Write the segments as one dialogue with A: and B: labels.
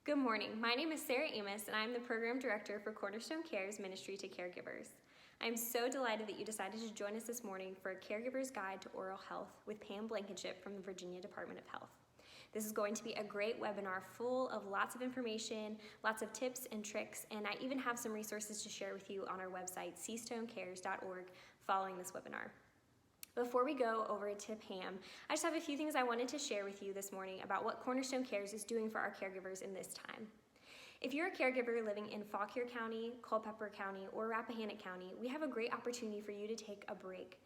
A: Good morning. My name is Sarah Amos, and I'm the Program Director for Cornerstone Cares Ministry to Caregivers. I am so delighted that you decided to join us this morning for a Caregiver's Guide to Oral Health with Pam Blankenship from the Virginia Department of Health. This is going to be a great webinar full of lots of information, lots of tips and tricks, and I even have some resources to share with you on our website, cstonecares.org, following this webinar. Before we go over to Pam, I just have a few things I wanted to share with you this morning about what Cornerstone Cares is doing for our caregivers in this time. If you're a caregiver living in Fauquier County, Culpeper County, or Rappahannock County, we have a great opportunity for you to take a break.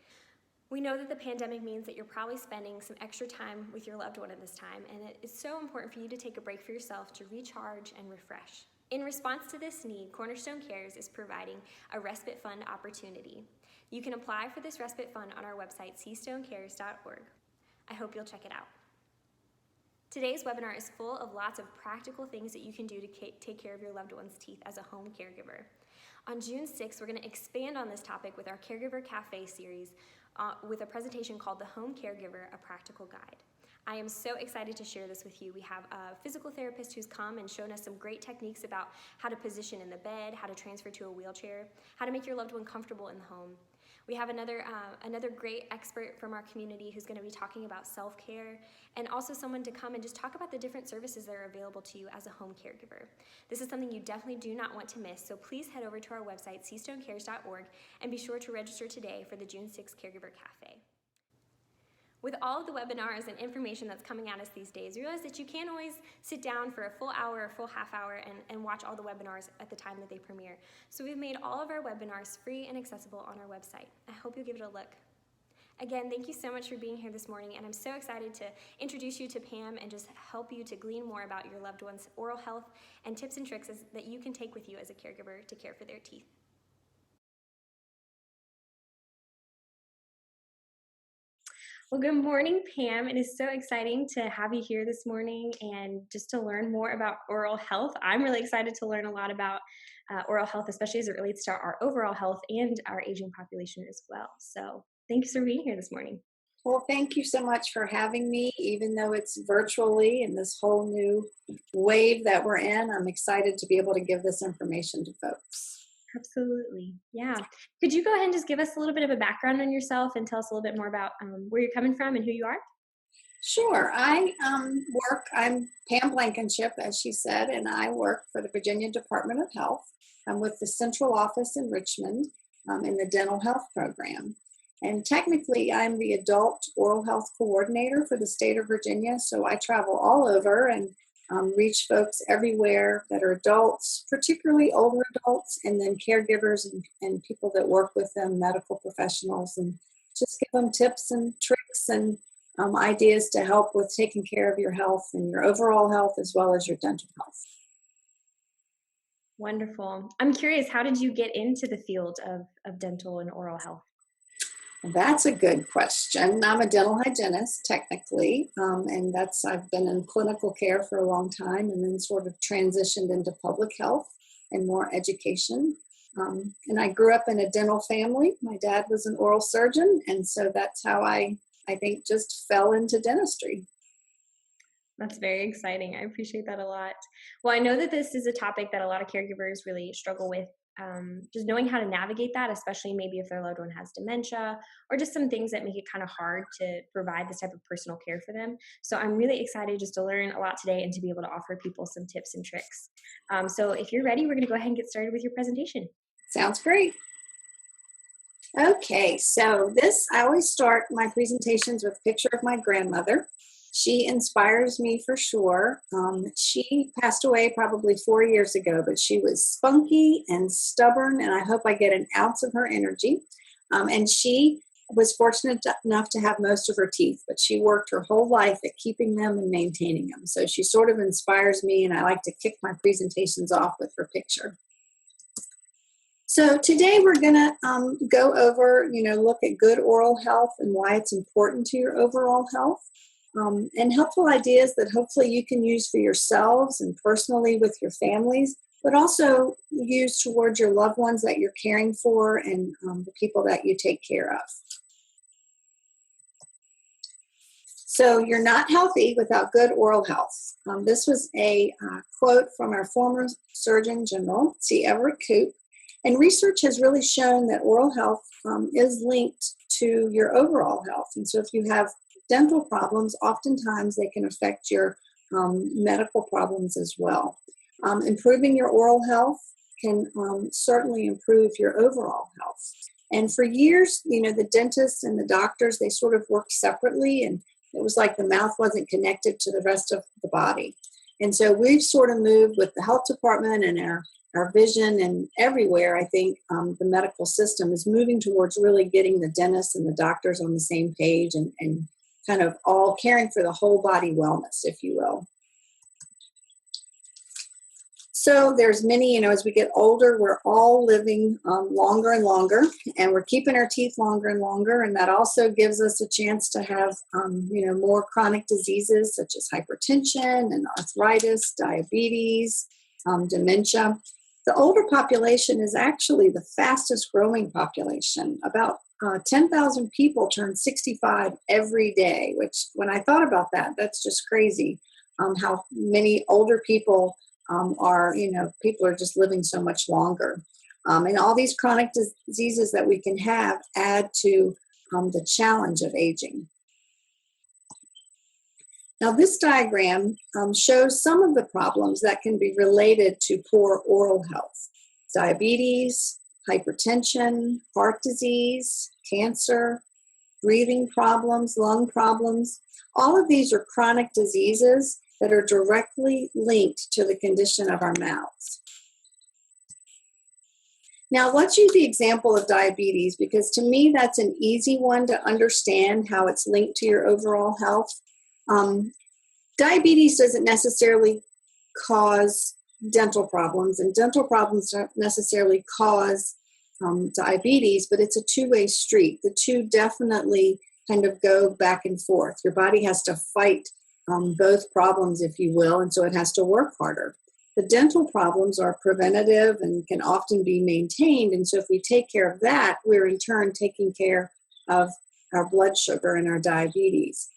A: We know that the pandemic means that you're probably spending some extra time with your loved one at this time, and it is so important for you to take a break for yourself to recharge and refresh. In response to this need, Cornerstone Cares is providing a respite fund opportunity. You can apply for this respite fund on our website, cstonecares.org. I hope you'll check it out. Today's webinar is full of lots of practical things that you can do to take care of your loved one's teeth as a home caregiver. On June 6th, we're going to expand on this topic with our Caregiver Cafe series with a presentation called The Home Caregiver, A Practical Guide. I am so excited to share this with you. We have a physical therapist who's come and shown us some great techniques about how to position in the bed, how to transfer to a wheelchair, how to make your loved one comfortable in the home. We have another great expert from our community who's going to be talking about self-care, and also someone to come and just talk about the different services that are available to you as a home caregiver. This is something you definitely do not want to miss, so please head over to our website, cstonecares.org, and be sure to register today for the June 6th Caregiver Cafe. With all of the webinars and information that's coming at us these days, realize that you can't always sit down for a full hour or full half hour and watch all the webinars at the time that they premiere. So we've made all of our webinars free and accessible on our website. I hope you'll give it a look. Again, thank you so much for being here this morning, and I'm so excited to introduce you to Pam and just help you to glean more about your loved one's oral health and tips and tricks that you can take with you as a caregiver to care for their teeth. Well, good morning, Pam. It is so exciting to have you here this morning and just to learn more about oral health. I'm really excited to learn a lot about oral health, especially as it relates to our overall health and our aging population as well. So thanks for being here this morning.
B: Well, thank you so much for having me, even though it's virtually in this whole new wave that we're in. I'm excited to be able to give this information to folks.
A: Absolutely. Yeah. Could you go ahead and just give us a little bit of a background on yourself and tell us a little bit more about where you're coming from and who you are?
B: Sure. I'm Pam Blankenship, as she said, and I work for the Virginia Department of Health. I'm with the central office in Richmond in the dental health program. And technically, I'm the adult oral health coordinator for the state of Virginia, so I travel all over and reach folks everywhere that are adults, particularly older adults, and then caregivers and people that work with them, medical professionals, and just give them tips and tricks and ideas to help with taking care of your health and your overall health as well as your dental health.
A: Wonderful. I'm curious, how did you get into the field of dental and oral health?
B: That's a good question. I'm a dental hygienist, technically, and I've been in clinical care for a long time and then sort of transitioned into public health and more education. And I grew up in a dental family. My dad was an oral surgeon, and so that's how I think just fell into dentistry.
A: That's very exciting. I appreciate that a lot. Well, I know that this is a topic that a lot of caregivers really struggle with, just knowing how to navigate that, especially maybe if their loved one has dementia or just some things that make it kind of hard to provide this type of personal care for them. So I'm really excited just to learn a lot today and to be able to offer people some tips and tricks. So if you're ready, we're going to go ahead and get started with your presentation.
B: Sounds great. Okay, so I always start my presentations with a picture of my grandmother. She inspires me for sure. She passed away probably 4 years ago, but she was spunky and stubborn, and I hope I get an ounce of her energy. And she was fortunate enough to have most of her teeth, but she worked her whole life at keeping them and maintaining them. So she sort of inspires me, and I like to kick my presentations off with her picture. So today we're going to go over, look at good oral health and why it's important to your overall health. And helpful ideas that hopefully you can use for yourselves and personally with your families, but also use towards your loved ones that you're caring for and the people that you take care of. So you're not healthy without good oral health. This was a quote from our former Surgeon General, C. Everett Koop. And research has really shown that oral health is linked to your overall health. And so if you have dental problems, oftentimes they can affect your medical problems as well. Improving your oral health can certainly improve your overall health. And for years, the dentists and the doctors, they sort of worked separately, and it was like the mouth wasn't connected to the rest of the body. And so we've sort of moved with the health department and our vision, and everywhere, I think the medical system is moving towards really getting the dentists and the doctors on the same page and kind of all caring for the whole body wellness, if you will. So there's many, as we get older, we're all living longer and longer, and we're keeping our teeth longer and longer, and that also gives us a chance to have, more chronic diseases such as hypertension and arthritis, diabetes, dementia. The older population is actually the fastest growing population. About 10,000 people turn 65 every day, which when I thought about that, that's just crazy how many older people people are just living so much longer. And all these chronic diseases that we can have add to the challenge of aging. Now, this diagram shows some of the problems that can be related to poor oral health: diabetes, hypertension, heart disease, cancer, breathing problems, lung problems. All of these are chronic diseases that are directly linked to the condition of our mouths. Now, let's use the example of diabetes, because to me that's an easy one to understand how it's linked to your overall health. Diabetes doesn't necessarily cause dental problems, and dental problems don't necessarily cause diabetes, but it's a two-way street. The two definitely kind of go back and forth. Your body has to fight both problems, if you will, and so it has to work harder. The dental problems are preventative and can often be maintained, and so if we take care of that, we're in turn taking care of our blood sugar and our diabetes.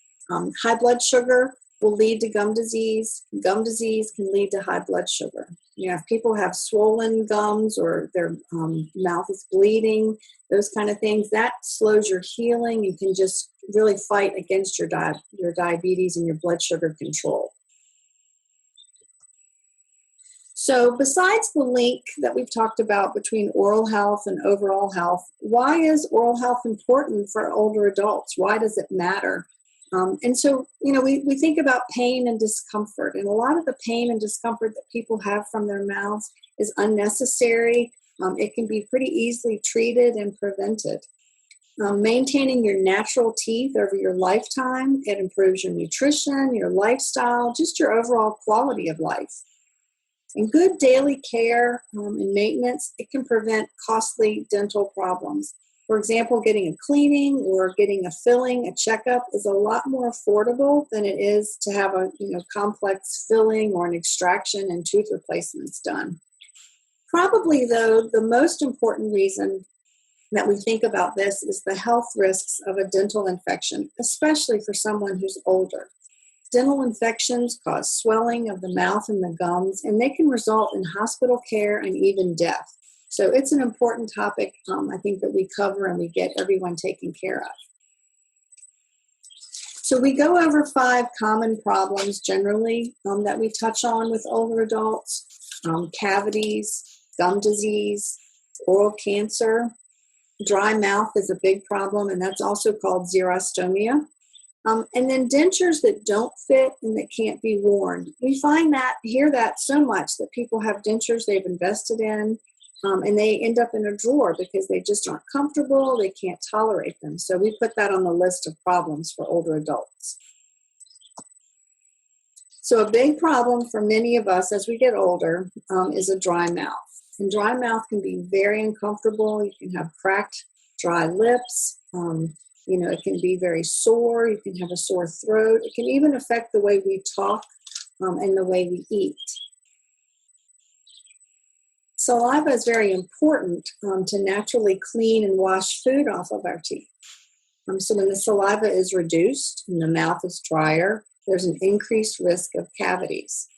B: High blood sugar will lead to gum disease. Gum disease can lead to high blood sugar. If people have swollen gums or their mouth is bleeding, those kind of things, that slows your healing. You can just really fight against your diabetes and your blood sugar control. So besides the link that we've talked about between oral health and overall health, why is oral health important for older adults? Why does it matter? And so, we think about pain and discomfort, and a lot of the pain and discomfort that people have from their mouths is unnecessary. It can be pretty easily treated and prevented. Maintaining your natural teeth over your lifetime, it improves your nutrition, your lifestyle, just your overall quality of life. And good daily care and maintenance, it can prevent costly dental problems. For example, getting a cleaning or getting a filling, a checkup is a lot more affordable than it is to have a complex filling or an extraction and tooth replacements done. Probably, though, the most important reason that we think about this is the health risks of a dental infection, especially for someone who's older. Dental infections cause swelling of the mouth and the gums, and they can result in hospital care and even death. So it's an important topic, I think, that we cover and we get everyone taken care of. So we go over 5 common problems generally that we touch on with older adults: cavities, gum disease, oral cancer. Dry mouth is a big problem, and that's also called xerostomia. And then dentures that don't fit and that can't be worn. We hear that so much that people have dentures they've invested in, and they end up in a drawer because they just aren't comfortable, they can't tolerate them. So we put that on the list of problems for older adults. So a big problem for many of us as we get older is a dry mouth. And dry mouth can be very uncomfortable. You can have cracked, dry lips. It can be very sore. You can have a sore throat. It can even affect the way we talk and the way we eat. Saliva is very important to naturally clean and wash food off of our teeth. So when the saliva is reduced and the mouth is drier, there's an increased risk of cavities.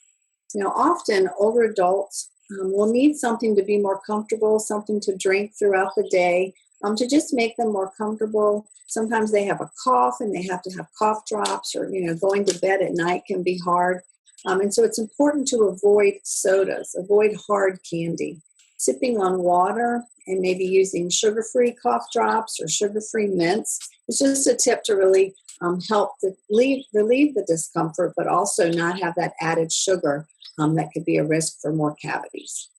B: Now, often older adults will need something to be more comfortable, something to drink throughout the day, to just make them more comfortable. Sometimes they have a cough and they have to have cough drops, or, going to bed at night can be hard. And so it's important to avoid sodas, avoid hard candy, sipping on water, and maybe using sugar-free cough drops or sugar-free mints. It's just a tip to really help relieve the discomfort, but also not have that added sugar that could be a risk for more cavities.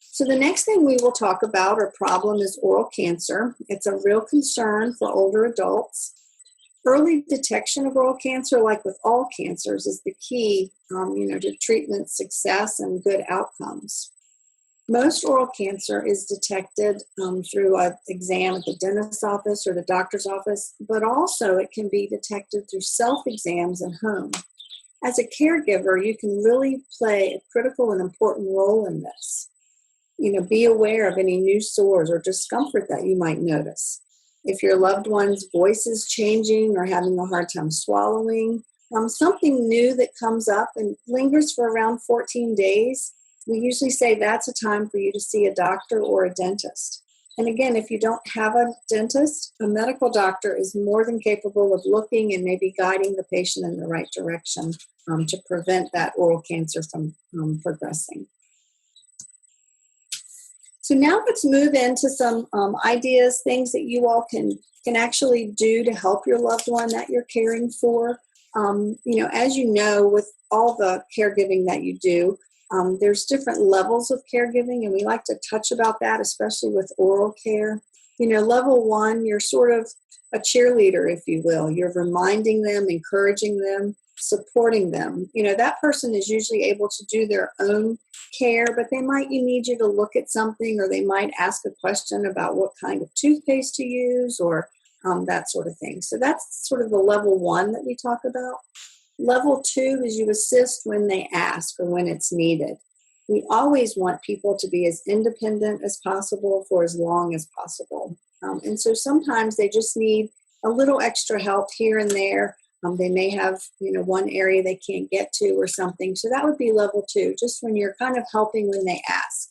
B: So the next thing we will talk about or problem is oral cancer. It's a real concern for older adults. Early detection of oral cancer, like with all cancers, is the key to treatment success and good outcomes. Most oral cancer is detected through an exam at the dentist's office or the doctor's office, but also it can be detected through self-exams at home. As a caregiver, you can really play a critical and important role in this. Be aware of any new sores or discomfort that you might notice. If your loved one's voice is changing or having a hard time swallowing, something new that comes up and lingers for around 14 days, we usually say that's a time for you to see a doctor or a dentist. And again, if you don't have a dentist, a medical doctor is more than capable of looking and maybe guiding the patient in the right direction to prevent that oral cancer from progressing. So now let's move into some ideas, things that you all can actually do to help your loved one that you're caring for. As you know, with all the caregiving that you do, there's different levels of caregiving, and we like to touch about that, especially with oral care. Level 1, you're sort of a cheerleader, if you will. You're reminding them, encouraging them, supporting them. That person is usually able to do their own care, but they might need you to look at something, or they might ask a question about what kind of toothpaste to use, or that sort of thing. So that's sort of the level 1 that we talk about. Level 2 is you assist when they ask or when it's needed. We always want people to be as independent as possible for as long as possible. And so sometimes they just need a little extra help here and there. They may have, one area they can't get to or something. So that would be level 2, just when you're kind of helping when they ask.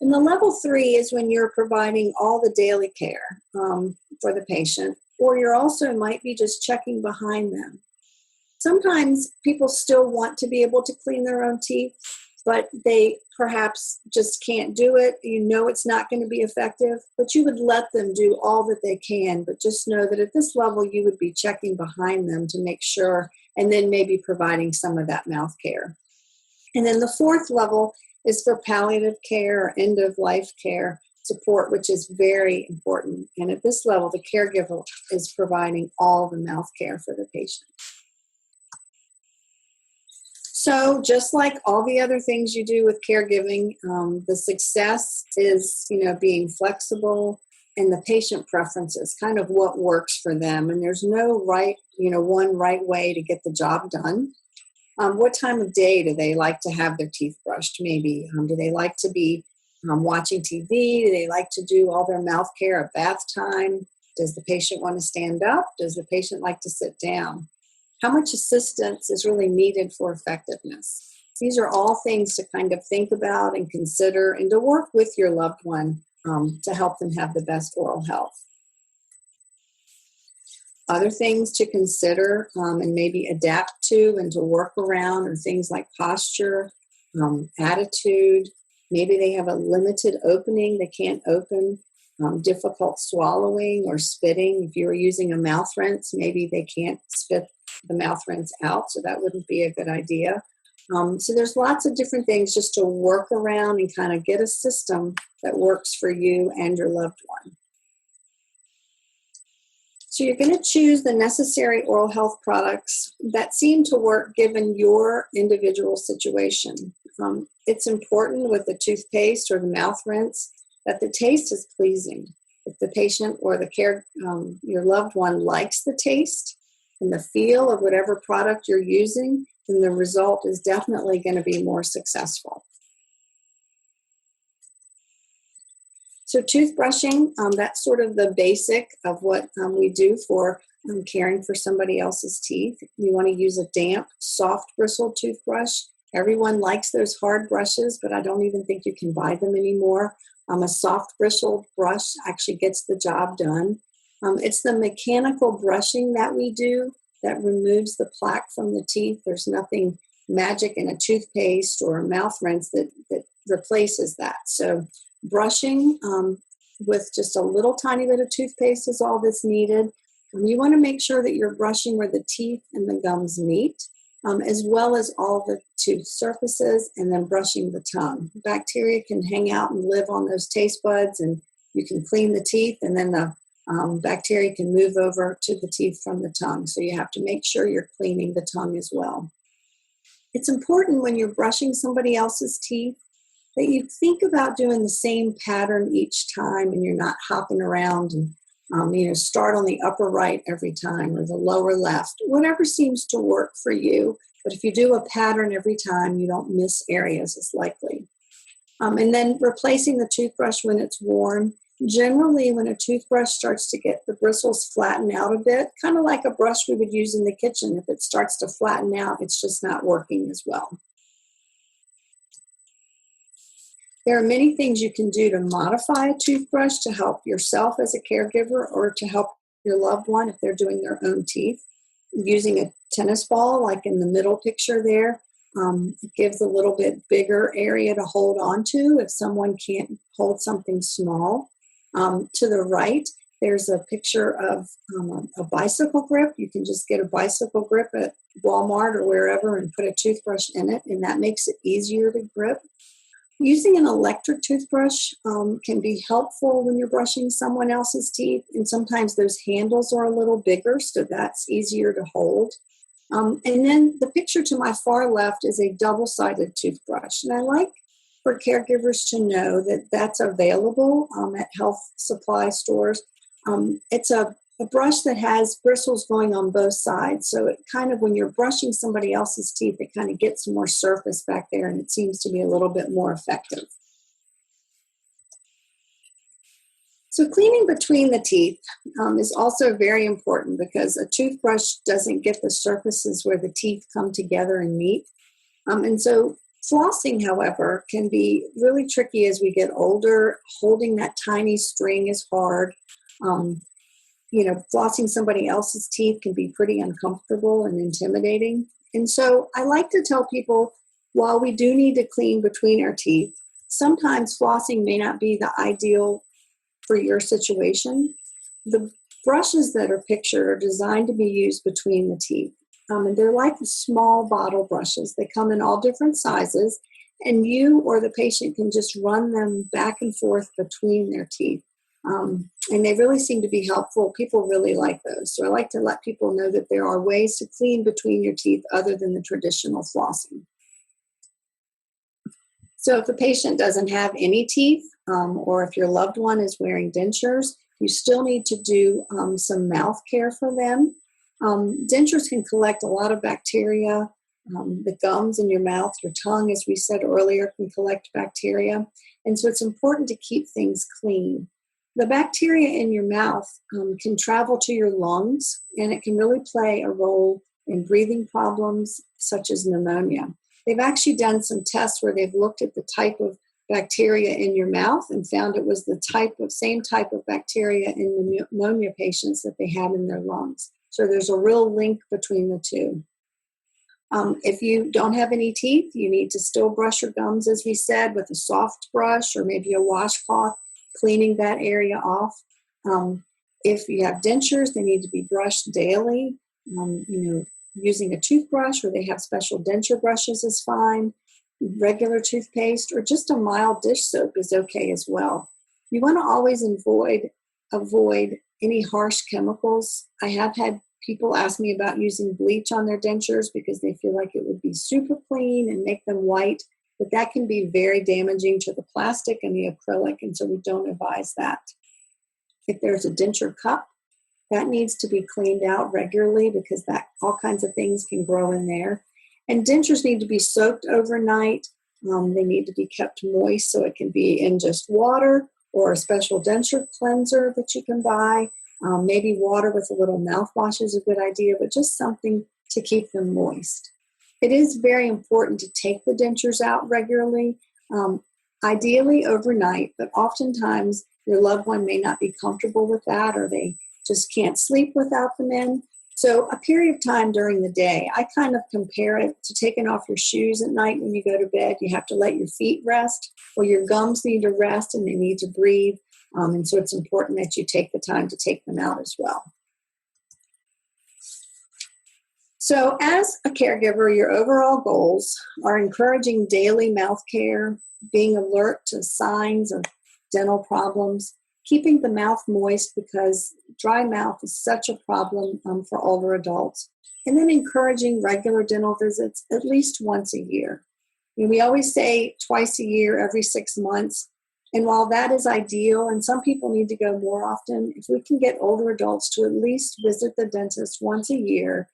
B: And the level 3 is when you're providing all the daily care for the patient, or you're also might be just checking behind them. Sometimes people still want to be able to clean their own teeth, but they perhaps just can't do it. It's not going to be effective, but you would let them do all that they can. But just know that at this level, you would be checking behind them to make sure, and then maybe providing some of that mouth care. And then the 4th level is for palliative care or end-of-life care support, which is very important. And at this level, the caregiver is providing all the mouth care for the patient. So just like all the other things you do with caregiving, the success is, being flexible, and the patient preferences, kind of what works for them. And there's no one right way to get the job done. What time of day do they like to have their teeth brushed? Maybe. Do they like to be watching TV? Do they like to do all their mouth care at bath time? Does the patient want to stand up? Does the patient like to sit down? How much assistance is really needed for effectiveness? These are all things to kind of think about and consider, and to work with your loved one to help them have the best oral health. Other things to consider and maybe adapt to and to work around are things like posture, attitude. Maybe they have a limited opening, they can't open, difficult swallowing or spitting. If you're using a mouth rinse, maybe they can't spit the mouth rinse out, so that wouldn't be a good idea. So there's lots of different things just to work around and kind of get a system that works for you and your loved one. So you're going to choose the necessary oral health products that seem to work given your individual situation. It's important with the toothpaste or the mouth rinse that the taste is pleasing. If the patient or your loved one likes the taste and the feel of whatever product you're using, then the result is definitely going to be more successful. So toothbrushing, that's sort of the basic of what we do for caring for somebody else's teeth. You want to use a damp, soft bristled toothbrush. Everyone likes those hard brushes, but I don't even think you can buy them anymore. A soft bristled brush actually gets the job done. It's the mechanical brushing that we do that removes the plaque from the teeth. There's nothing magic in a toothpaste or a mouth rinse that replaces that. So brushing with just a little tiny bit of toothpaste is all that's needed. You want to make sure that you're brushing where the teeth and the gums meet, as well as all the tooth surfaces, and then brushing the tongue. Bacteria can hang out and live on those taste buds, and you can clean the teeth, and then the bacteria can move over to the teeth from the tongue. So you have to make sure you're cleaning the tongue as well. It's important when you're brushing somebody else's teeth that you think about doing the same pattern each time, and you're not hopping around and start on the upper right every time or the lower left, whatever seems to work for you. But if you do a pattern every time, you don't miss areas as likely. And then replacing the toothbrush when it's worn. Generally, when a toothbrush starts to get the bristles flatten out a bit, kind of like a brush we would use in the kitchen, if it starts to flatten out, it's just not working as well. There are many things you can do to modify a toothbrush to help yourself as a caregiver or to help your loved one if they're doing their own teeth. Using a tennis ball, like in the middle picture there, it gives a little bit bigger area to hold on to if someone can't hold something small. To the right, there's a picture of a bicycle grip. You can just get a bicycle grip at Walmart or wherever and put a toothbrush in it, and that makes it easier to grip. Using an electric toothbrush can be helpful when you're brushing someone else's teeth, and sometimes those handles are a little bigger, so that's easier to hold. And then the picture to my far left is a double-sided toothbrush, and I like for caregivers to know that that's available at health supply stores. It's a brush that has bristles going on both sides, so it kind of, when you're brushing somebody else's teeth, it kind of gets more surface back there, and it seems to be a little bit more effective. So cleaning between the teeth is also very important because a toothbrush doesn't get the surfaces where the teeth come together and meet. And so flossing, however, can be really tricky as we get older. Holding that tiny string is hard. Flossing somebody else's teeth can be pretty uncomfortable and intimidating. And so I like to tell people, while we do need to clean between our teeth, sometimes flossing may not be the ideal for your situation. The brushes that are pictured are designed to be used between the teeth. And they're like the small bottle brushes. They come in all different sizes, and you or the patient can just run them back and forth between their teeth. And they really seem to be helpful. People really like those. So I like to let people know that there are ways to clean between your teeth other than the traditional flossing. So if the patient doesn't have any teeth, or if your loved one is wearing dentures, you still need to do some mouth care for them. Dentures can collect a lot of bacteria. The gums in your mouth, your tongue, as we said earlier, can collect bacteria. And so it's important to keep things clean. The bacteria in your mouth can travel to your lungs, and it can really play a role in breathing problems such as pneumonia. They've actually done some tests where they've looked at the type of bacteria in your mouth and found it was the same type of bacteria in the pneumonia patients that they had in their lungs. So there's a real link between the two. If you don't have any teeth, you need to still brush your gums, as we said, with a soft brush or maybe a washcloth, cleaning that area off. If you have dentures, they need to be brushed daily. Using a toothbrush, or they have special denture brushes, is fine. Regular toothpaste or just a mild dish soap is okay as well. You want to always avoid any harsh chemicals. I have had people ask me about using bleach on their dentures because they feel like it would be super clean and make them white, but that can be very damaging to the plastic and the acrylic, and so we don't advise that. If there's a denture cup, that needs to be cleaned out regularly because all kinds of things can grow in there. And dentures need to be soaked overnight. They need to be kept moist, so it can be in just water, or a special denture cleanser that you can buy. Maybe water with a little mouthwash is a good idea, but just something to keep them moist. It is very important to take the dentures out regularly, ideally overnight, but oftentimes your loved one may not be comfortable with that, or they just can't sleep without them in. So a period of time during the day, I kind of compare it to taking off your shoes at night when you go to bed. You have to let your feet rest, or your gums need to rest and they need to breathe. And so it's important that you take the time to take them out as well. So as a caregiver, your overall goals are encouraging daily mouth care, being alert to signs of dental problems, keeping the mouth moist because dry mouth is such a problem for older adults, and then encouraging regular dental visits at least once a year. We always say twice a year, every 6 months. And while that is ideal, and some people need to go more often, if we can get older adults to at least visit the dentist once a year,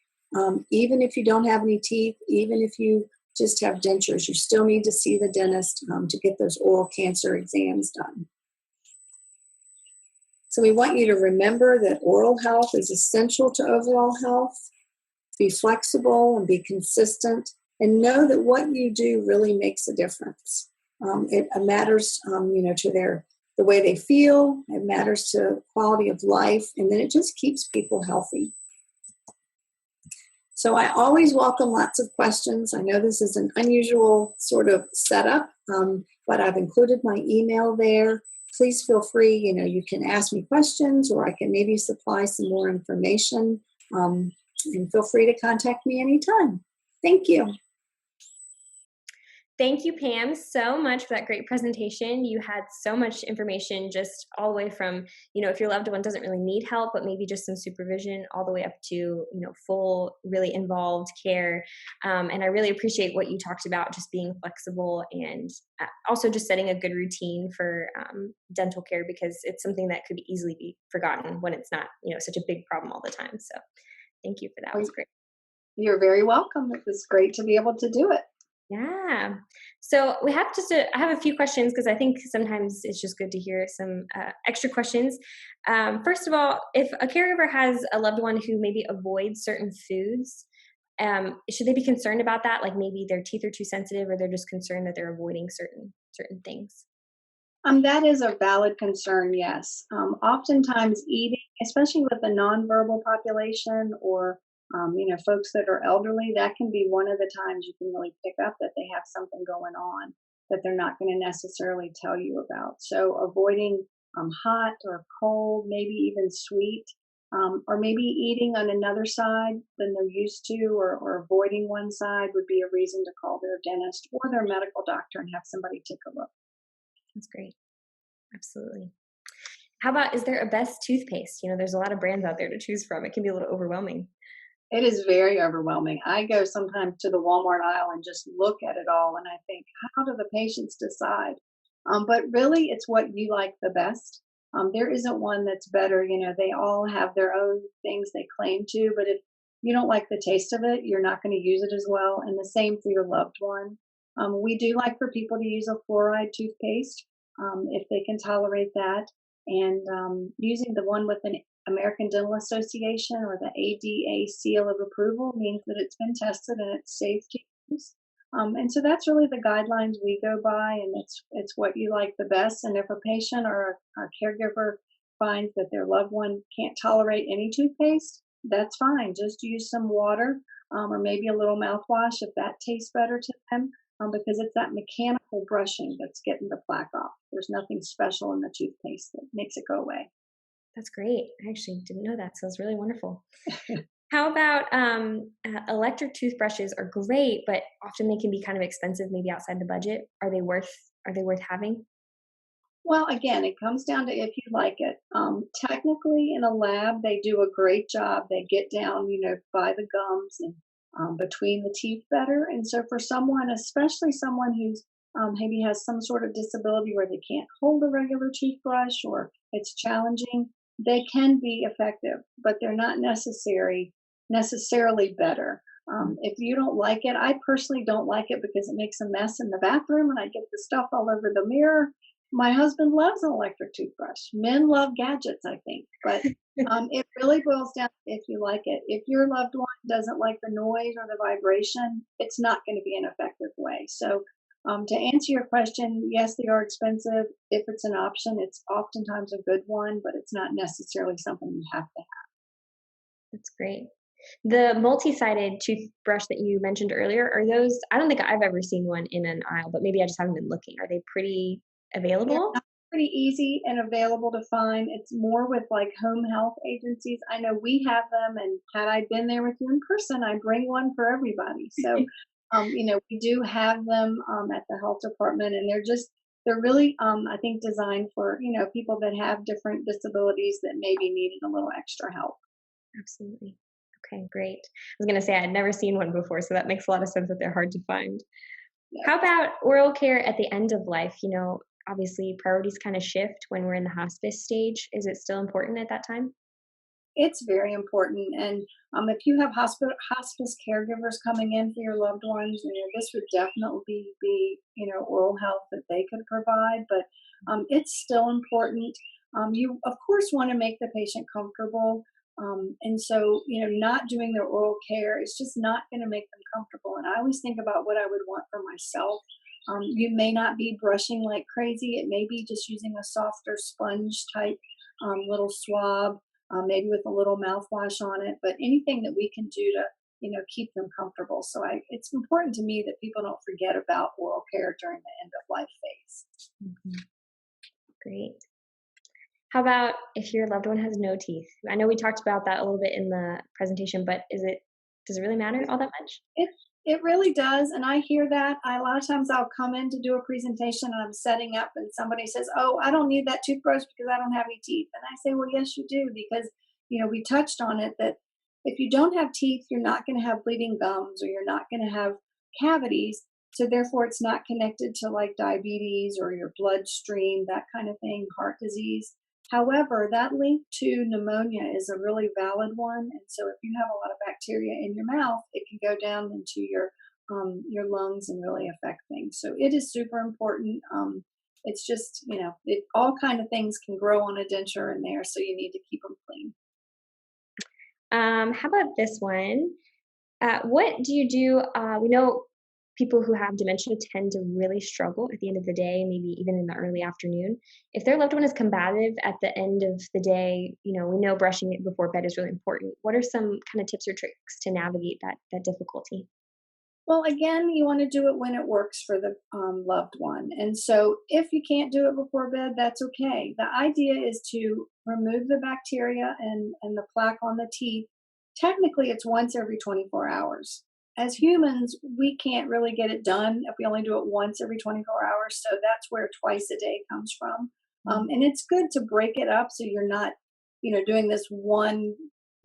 B: even if you don't have any teeth, even if you just have dentures, you still need to see the dentist to get those oral cancer exams done. So we want you to remember that oral health is essential to overall health. Be flexible and be consistent, and know that what you do really makes a difference. It matters, to the way they feel. It matters to quality of life, and then it just keeps people healthy. So I always welcome lots of questions. I know this is an unusual sort of setup, but I've included my email there. Please feel free, you can ask me questions, or I can maybe supply some more information. And feel free to contact me anytime. Thank you.
A: Thank you, Pam, so much for that great presentation. You had so much information, just all the way from, if your loved one doesn't really need help, but maybe just some supervision, all the way up to, full, really involved care. And I really appreciate what you talked about, just being flexible and also just setting a good routine for dental care, because it's something that could easily be forgotten when it's not, such a big problem all the time. So thank you for that. It was great.
C: You're very welcome. It was great to be able to do it.
A: Yeah. So we have I have a few questions, because I think sometimes it's just good to hear some extra questions. First of all, if a caregiver has a loved one who maybe avoids certain foods, should they be concerned about that? Like maybe their teeth are too sensitive, or they're just concerned that they're avoiding certain things?
C: That is a valid concern, yes. Oftentimes eating, especially with the nonverbal population, or folks that are elderly, that can be one of the times you can really pick up that they have something going on that they're not going to necessarily tell you about. So avoiding hot or cold, maybe even sweet, or maybe eating on another side than they're used to, or avoiding one side would be a reason to call their dentist or their medical doctor and have somebody take a look.
A: That's great. Absolutely. How about, is there a best toothpaste? There's a lot of brands out there to choose from. It can be a little overwhelming.
C: It is very overwhelming. I go sometimes to the Walmart aisle and just look at it all, and I think, how do the patients decide? But really, it's what you like the best. There isn't one that's better. They all have their own things they claim to, but if you don't like the taste of it, you're not going to use it as well. And the same for your loved one. We do like for people to use a fluoride toothpaste if they can tolerate that. And using the one with an American Dental Association or the ADA seal of approval means that it's been tested and it's safe to use. And so that's really the guidelines we go by, and it's what you like the best. And if a patient or a caregiver finds that their loved one can't tolerate any toothpaste, that's fine. Just use some water or maybe a little mouthwash if that tastes better to them, because it's that mechanical brushing that's getting the plaque off. There's nothing special in the toothpaste that makes it go away.
A: That's great. I actually didn't know that, so it's really wonderful. How about electric toothbrushes are great, but often they can be kind of expensive, maybe outside the budget. Are they worth having?
C: Well, again, it comes down to if you like it. Technically, in a lab, they do a great job. They get down, by the gums and between the teeth better. And so for someone, especially someone who's maybe has some sort of disability where they can't hold a regular toothbrush or it's challenging, they can be effective, but they're not necessarily better. If you don't like it, I personally don't like it because it makes a mess in the bathroom and I get the stuff all over the mirror. My husband loves an electric toothbrush. Men love gadgets, I think, but it really boils down to if you like it. If your loved one doesn't like the noise or the vibration, it's not going to be an effective way. So, to answer your question, yes, they are expensive. If it's an option, it's oftentimes a good one, but it's not necessarily something you have to have.
A: That's great. The multi-sided toothbrush that you mentioned earlier, are those, I don't think I've ever seen one in an aisle, but maybe I just haven't been looking. Are they pretty
C: They're
A: available?
C: not pretty easy and available to find. It's more with like home health agencies. I know we have them, and had I been there with you in person, I'd bring one for everybody. So, we do have them at the health department, and they're really, I think, designed for people that have different disabilities that maybe needed a little extra help.
A: Absolutely. Okay, great. I was going to say I had never seen one before, so that makes a lot of sense that they're hard to find.
C: Yeah.
A: How about oral care at the end of life? Obviously priorities kind of shift when we're in the hospice stage. Is it still important at that time?
C: It's very important. And if you have hospice caregivers coming in for your loved ones, this would definitely be oral health that they could provide. But it's still important. You of course want to make the patient comfortable. And so, not doing their oral care is just not going to make them comfortable. And I always think about what I would want for myself. You may not be brushing like crazy. It may be just using a softer sponge type little swab, maybe with a little mouthwash on it, but anything that we can do to, keep them comfortable. So it's important to me that people don't forget about oral care during the end of life phase.
A: Mhm. Great. How about if your loved one has no teeth? I know we talked about that a little bit in the presentation, but does it really matter all that much?
C: It it really does, and I hear that. A lot of times I'll come in to do a presentation and I'm setting up, and somebody says, "Oh, I don't need that toothbrush because I don't have any teeth." And I say, "Well, yes, you do, because we touched on it that if you don't have teeth, you're not going to have bleeding gums or you're not going to have cavities. So therefore, it's not connected to like diabetes or your bloodstream, that kind of thing, heart disease." However, that link to pneumonia is a really valid one, and so if you have a lot of bacteria in your mouth, it can go down into your lungs and really affect things. So it is super important. It's just all kind of things can grow on a denture in there, so you need to keep them clean.
A: How about this one? What do you do? We know people who have dementia tend to really struggle at the end of the day, maybe even in the early afternoon. If their loved one is combative at the end of the day, we know brushing it before bed is really important. What are some kind of tips or tricks to navigate that difficulty?
C: Well, again, you want to do it when it works for the loved one. And so if you can't do it before bed, that's okay. The idea is to remove the bacteria and the plaque on the teeth. Technically, it's once every 24 hours. As humans, we can't really get it done if we only do it once every 24 hours. So that's where twice a day comes from. And it's good to break it up so you're not, doing this one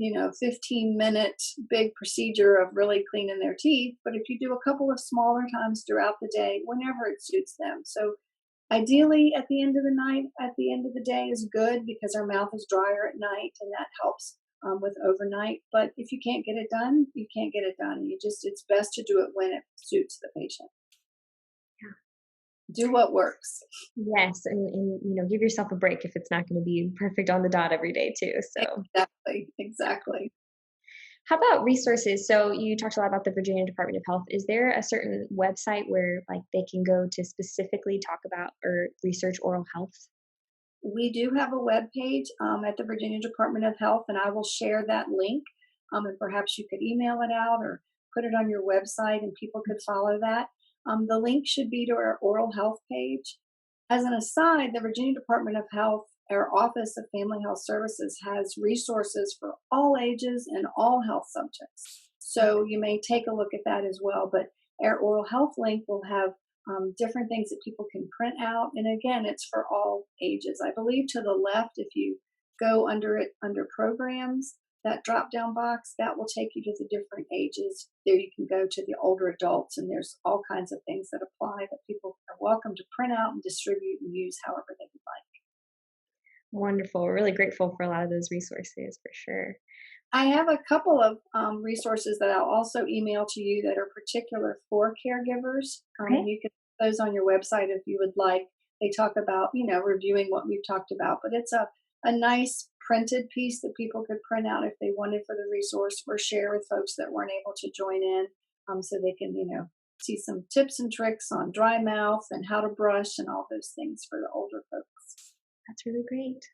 C: 15-minute big procedure of really cleaning their teeth. But if you do a couple of smaller times throughout the day, whenever it suits them. So ideally, at the end of the night, at the end of the day is good because our mouth is drier at night, and that helps with overnight. But if you can't get it done, you can't get it done. It's best to do it when it suits the patient. Do what works.
A: Yes, and give yourself a break if it's not going to be perfect on the dot every day too. So,
C: Exactly.
A: how about resources? So, you talked a lot about the Virginia Department of Health. Is there a certain website where like they can go to specifically talk about or research oral health?
C: We do have a web page at the Virginia Department of Health, and I will share that link. And perhaps you could email it out or put it on your website, and people could follow that. The link should be to our oral health page. As an aside, the Virginia Department of Health, our Office of Family Health Services, has resources for all ages and all health subjects. So you may take a look at that as well. But our oral health link will have different things that people can print out. And again, it's for all ages. I believe to the left, if you go under programs, that drop down box, that will take you to the different ages. There you can go to the older adults, and there's all kinds of things that apply that people are welcome to print out and distribute and use however they would like.
A: Wonderful. We're really grateful for a lot of those resources for sure.
C: I have a couple of resources that I'll also email to you that are particular for caregivers.
A: Okay.
C: You can put those on your website if you would like. they talk about, reviewing what we've talked about. But it's a nice printed piece that people could print out if they wanted for the resource, or share with folks that weren't able to join in, so they can, see some tips and tricks on dry mouth and how to brush and all those things for the older folks.
A: That's really great.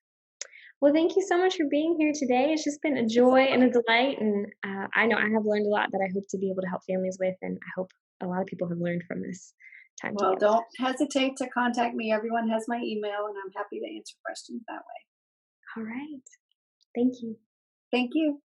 A: Well, thank you so much for being here today. It's just been a joy and a delight, and I know I have learned a lot that I hope to be able to help families with, and I hope a lot of people have learned from this time
C: Well,
A: together.
C: don't hesitate to contact me. Everyone has my email, and I'm happy to answer questions that way.
A: All right. Thank you.
C: Thank you.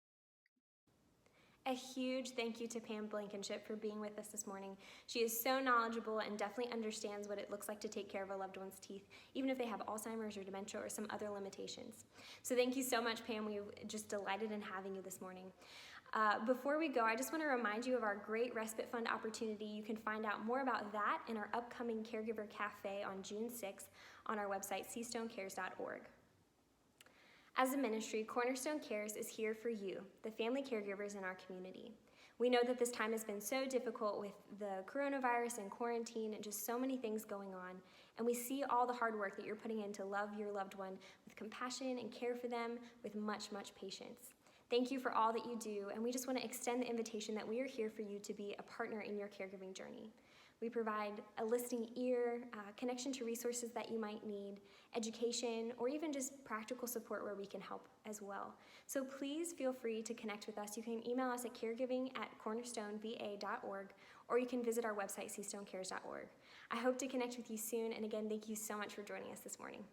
A: A huge thank you to Pam Blankenship for being with us this morning. She is so knowledgeable and definitely understands what it looks like to take care of a loved one's teeth, even if they have Alzheimer's or dementia or some other limitations. So thank you so much, Pam. We were just delighted in having you this morning. Before we go, I just want to remind you of our great Respite Fund opportunity. You can find out more about that in our upcoming Caregiver Cafe on June 6th on our website, cstonecares.org. As a ministry, Cornerstone Cares is here for you, the family caregivers in our community. We know that this time has been so difficult with the coronavirus and quarantine and just so many things going on, and we see all the hard work that you're putting in to love your loved one with compassion and care for them with much, much patience. Thank you for all that you do, and we just want to extend the invitation that we are here for you to be a partner in your caregiving journey. We provide a listening ear, connection to resources that you might need, education, or even just practical support where we can help as well. So please feel free to connect with us. You can email us at caregiving@cornerstoneva.org, or you can visit our website, cstonecares.org. I hope to connect with you soon, and again, thank you so much for joining us this morning.